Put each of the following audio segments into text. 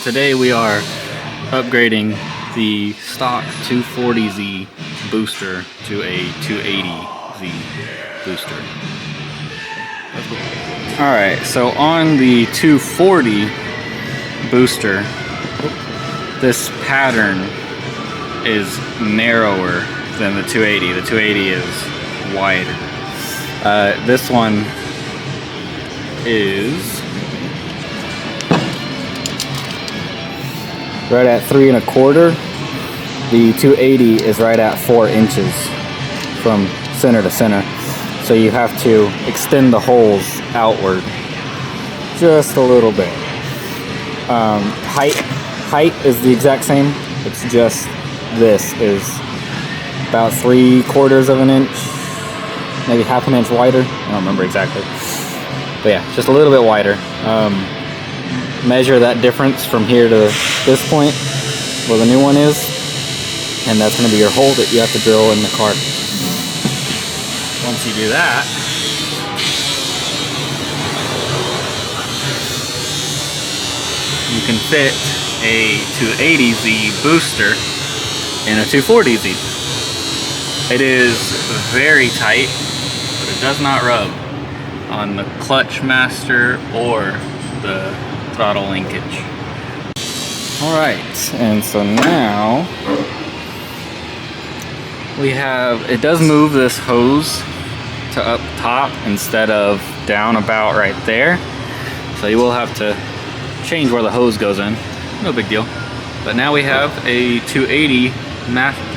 today we are upgrading the stock 240Z booster to a 280Z booster. Alright, so on the 240 booster, this pattern is narrower than the 280. The 280 is wider. This one is right at 3 1/4. The 280 is right at 4 inches from center to center. So you have to extend the holes outward just a little bit. Height is the exact same. It's just this is about 3/4 of an inch, maybe half an inch wider. I don't remember exactly. But yeah, just a little bit wider. Measure that difference from here to this point where the new one is, and that's going to be your hole that you have to drill in the car. Once you do that, you can fit a 280Z booster in a 240Z. It is very tight, but it does not rub on the clutch master or the throttle linkage. Alright, and so now we have, it does move this hose to up top instead of down about right there. So you will have to change where the hose goes in. No big deal. But now we have a 280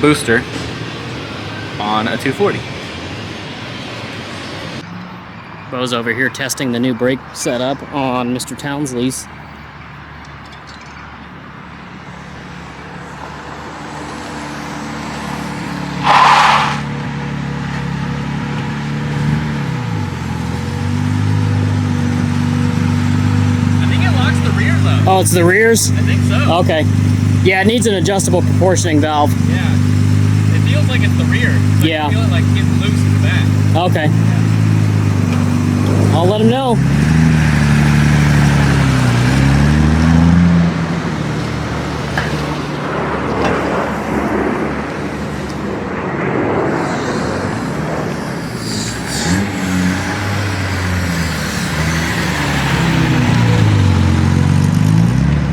booster on a 240. Bo's over here testing the new brake setup on Mr. Townsley's. I think it locks the rear though. Oh, it's the rears? I think so. Okay. Yeah, it needs an adjustable proportioning valve. Yeah. It feels like it's the rear. Like yeah. I feel it like getting loose in the back. Okay. I'll let him know.